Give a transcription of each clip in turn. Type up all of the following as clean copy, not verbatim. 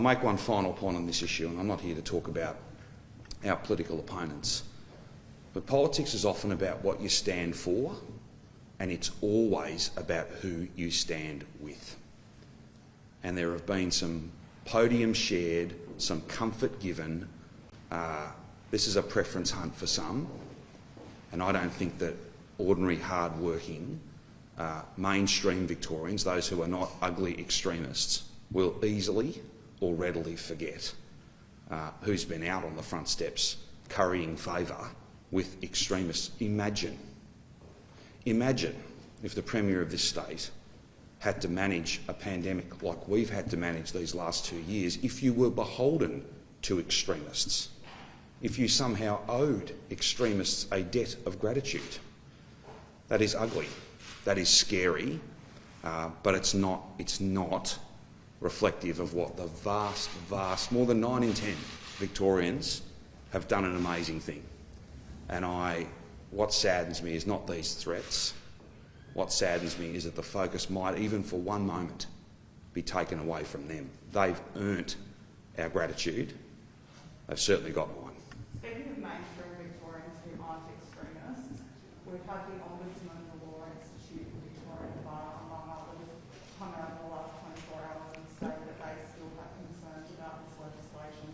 I'll make one final point on this issue, and I'm not here to talk about our political opponents, but politics is often about what you stand for, and it's always about who you stand with. And there have been some podiums shared, some comfort given. This is a preference hunt for some, and I don't think that ordinary, hard-working, mainstream Victorians, those who are not ugly extremists, will easily or readily forget who's been out on the front steps currying favour with extremists. Imagine if the Premier of this state had to manage a pandemic like we've had to manage these last 2 years, if you were beholden to extremists, if you somehow owed extremists a debt of gratitude. That is ugly, that is scary, but it's not reflective of what the vast, more than 9 in 10 Victorians have done an amazing thing. And what saddens me is not these threats. What saddens me is that the focus might, even for one moment, be taken away from them. They've earned our gratitude. They've certainly got mine. Speaking of mainstream Victorians who aren't extremists, we've had the Ombudsman and the Law Institute and Victorian Bar, among others, come out in the last 24 hours and say that they still have concerns about this legislation.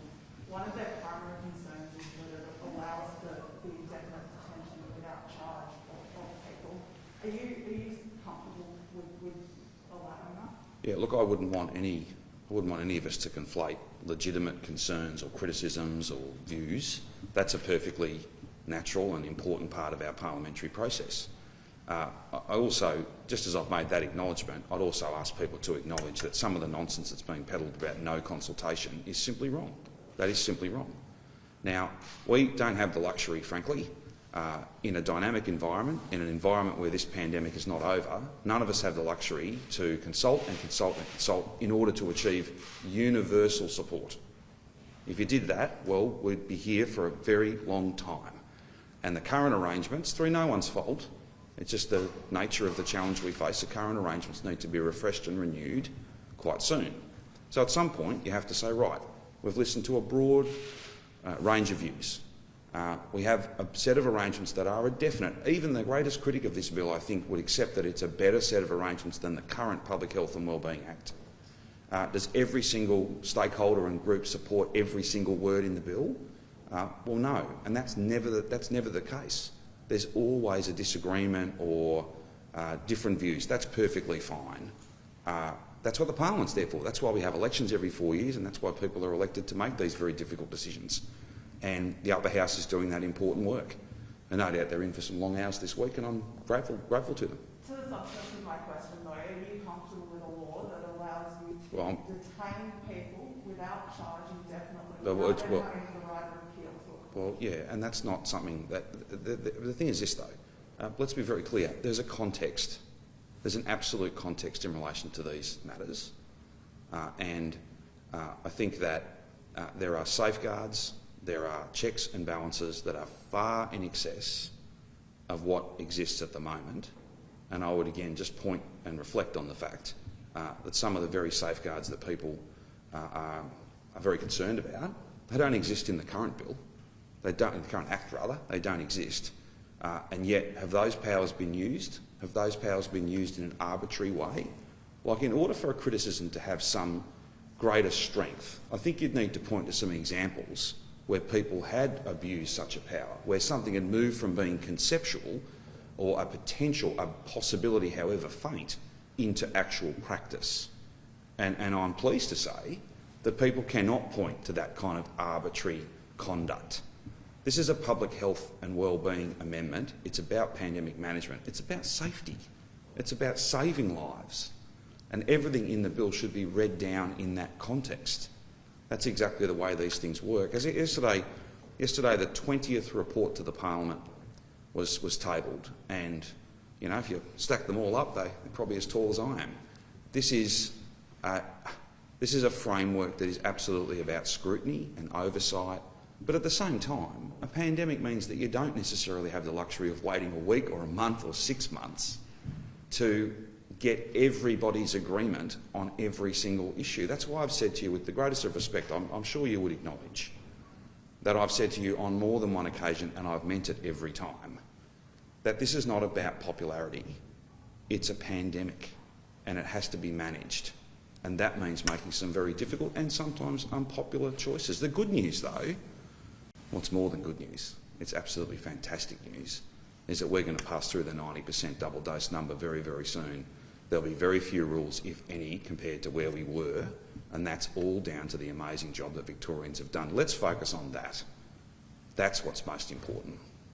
One of their primary concerns is that it allows the indefinite detention without charge of people. Are you comfortable with allowing that? Yeah, look, I wouldn't want any of us to conflate legitimate concerns or criticisms or views. That's a perfectly natural and important part of our parliamentary process. I also, just as I've made that acknowledgement, I'd also ask people to acknowledge that some of the nonsense that's being peddled about no consultation is simply wrong. That is simply wrong. Now, we don't have the luxury, frankly, in a dynamic environment, in an environment where this pandemic is not over, none of us have the luxury to consult and consult and consult in order to achieve universal support. If you did that, well, we'd be here for a very long time. And the current arrangements, through no one's fault, it's just the nature of the challenge we face, the current arrangements need to be refreshed and renewed quite soon. So at some point you have to say, right, we've listened to a broad range of views. We have a set of arrangements that are a definite. Even the greatest critic of this bill, I think, would accept that it's a better set of arrangements than the current Public Health and Wellbeing Act. Does every single stakeholder and group support every single word in the bill? Well, no, and that's never the case. There's always a disagreement or different views. That's perfectly fine. That's what the Parliament's there for. That's why we have elections every 4 years, and that's why people are elected to make these very difficult decisions. And the upper house is doing that important work. And no doubt they're in for some long hours this week, and I'm grateful to them. To the substance of my question, though, are you comfortable with a law that allows you to detain people without charge indefinitely, without them having the right of appeal to a court? Well, yeah, and that's not something that... The thing is this, though. Let's be very clear. There's a context. There's an absolute context in relation to these matters. I think that there are safeguards, there are checks and balances that are far in excess of what exists at the moment. And I would again just point and reflect on the fact that some of the very safeguards that people are very concerned about, they don't exist in the current bill. They don't, in the current Act rather, they don't exist. And yet, have those powers been used? Have those powers been used in an arbitrary way? Like, in order for a criticism to have some greater strength, I think you'd need to point to some examples where people had abused such a power, where something had moved from being conceptual or a potential, a possibility, however faint, into actual practice. And I'm pleased to say that people cannot point to that kind of arbitrary conduct. This is a public health and wellbeing amendment. It's about pandemic management. It's about safety. It's about saving lives. And everything in the bill should be read down in that context. That's exactly the way these things work. As yesterday, the 20th report to the Parliament was tabled, and you know, if you stack them all up, they're probably as tall as I am. This is a framework that is absolutely about scrutiny and oversight, but at the same time, a pandemic means that you don't necessarily have the luxury of waiting a week or a month or 6 months to get everybody's agreement on every single issue. That's why I've said to you, with the greatest of respect, I'm sure you would acknowledge that I've said to you on more than one occasion, and I've meant it every time, that this is not about popularity. It's a pandemic, and it has to be managed. And that means making some very difficult and sometimes unpopular choices. The good news, though, well, it's more than good news. It's absolutely fantastic news, is that we're going to pass through the 90% double dose number very, very soon. There'll be very few rules, if any, compared to where we were, and that's all down to the amazing job that Victorians have done. Let's focus on that. That's what's most important.